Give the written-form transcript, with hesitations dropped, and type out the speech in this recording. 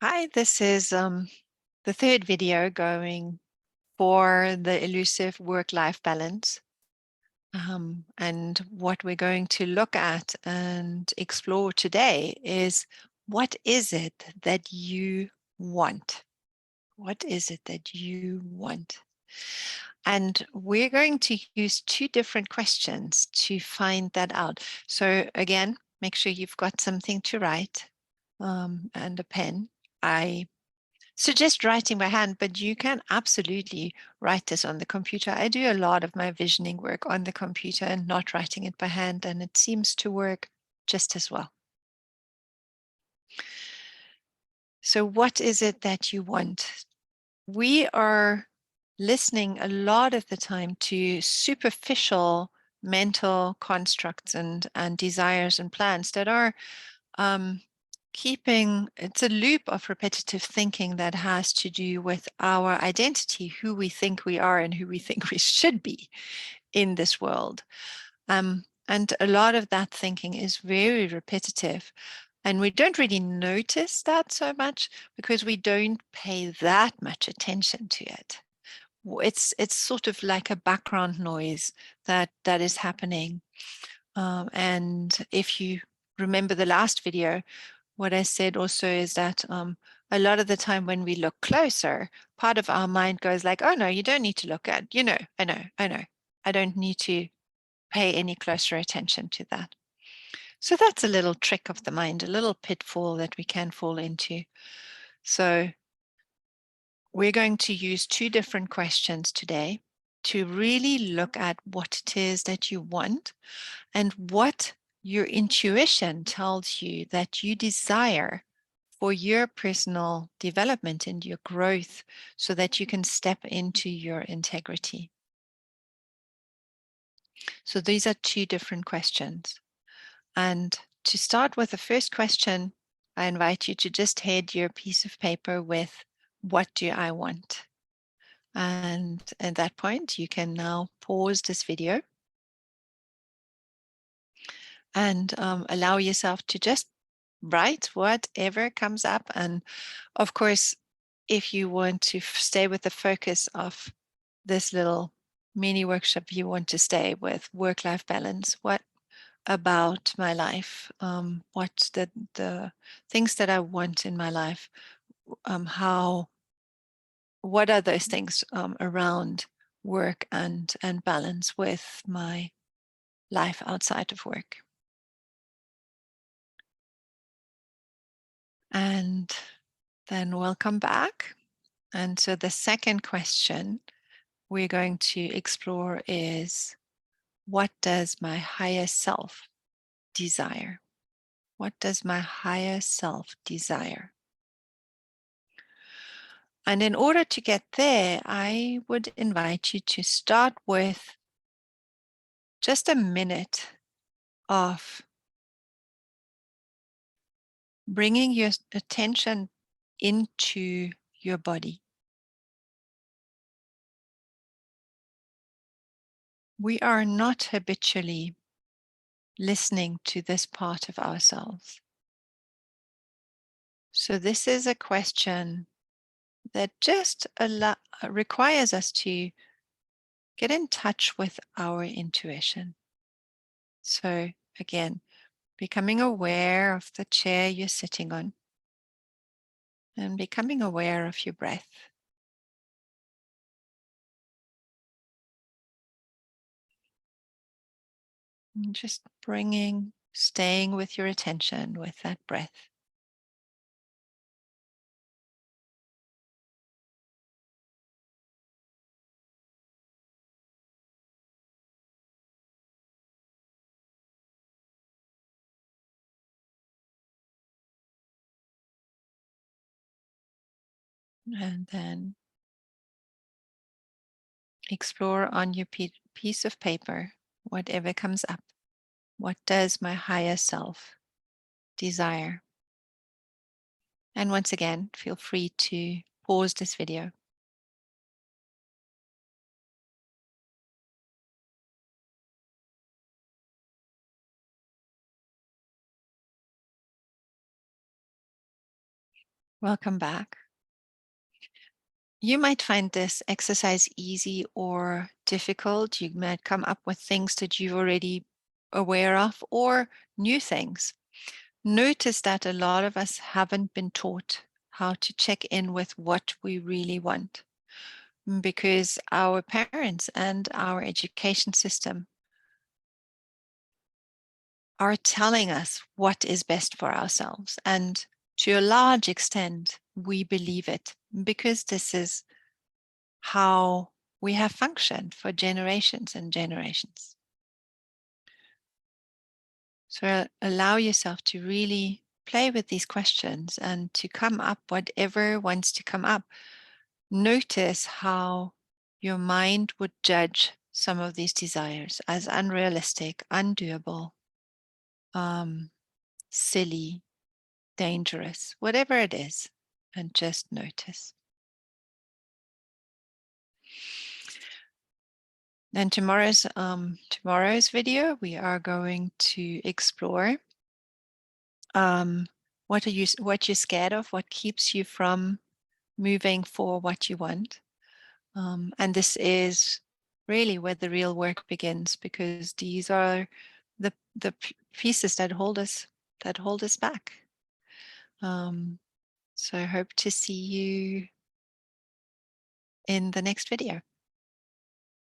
Hi, this is the third video going for the elusive work-life balance. And what we're going to look at and explore today is, what is it that you want? What is it that you want? And we're going to use two different questions to find that out. So again, make sure you've got something to write and a pen. I suggest writing by hand, but you can absolutely write this on the computer. I do a lot of my visioning work on the computer and not writing it by hand, and it seems to work just as well. So what is it that you want? We are listening a lot of the time to superficial mental constructs and desires and plans that are it's a loop of repetitive thinking that has to do with our identity, who we think we are and who we think we should be in this world. And a lot of that thinking is very repetitive. And we don't really notice that so much because we don't pay that much attention to it. It's sort of like a background noise that is happening. And if you remember the last video, what I said also is that a lot of the time when we look closer, part of our mind goes like, oh no, you don't need to look at, I know, I know. I don't need to pay any closer attention to that. So that's a little trick of the mind, a little pitfall that we can fall into. So we're going to use two different questions today to really look at what it is that you want and what your intuition tells you that you desire for your personal development and your growth so that you can step into your integrity. So these are two different questions. And to start with the first question, I invite you to just head your piece of paper with, what do I want? And at that point, you can now pause this video and allow yourself to just write whatever comes up. And of course, if you want to stay with the focus of this little mini workshop, you want to stay with work-life balance. What about my life? What the things that I want in my life? What are those things around work and balance with my life outside of work? And then we'll come back. And so the second question we're going to explore is, what does my higher self desire? What does my higher self desire? And in order to get there, I would invite you to start with just a minute of bringing your attention into your body. We are not habitually listening to this part of ourselves. So this is a question that just requires us to get in touch with our intuition. So again, becoming aware of the chair you're sitting on and becoming aware of your breath. And just staying with your attention with that breath. And then explore on your piece of paper whatever comes up. What does my higher self desire? And once again, feel free to pause this video. Welcome back. You might find this exercise easy or difficult. You might come up with things that you're already aware of or new things. Notice that a lot of us haven't been taught how to check in with what we really want because our parents and our education system are telling us what is best for ourselves. And to a large extent, we believe it because this is how we have functioned for generations and generations. So allow yourself to really play with these questions and to come up whatever wants to come up. Notice how your mind would judge some of these desires as unrealistic, undoable, um, silly, dangerous, whatever it is, and just notice. Then tomorrow's video, we are going to explore what you're scared of, what keeps you from moving for what you want. And this is really where the real work begins, because these are the pieces that hold us back. So I hope to see you in the next video.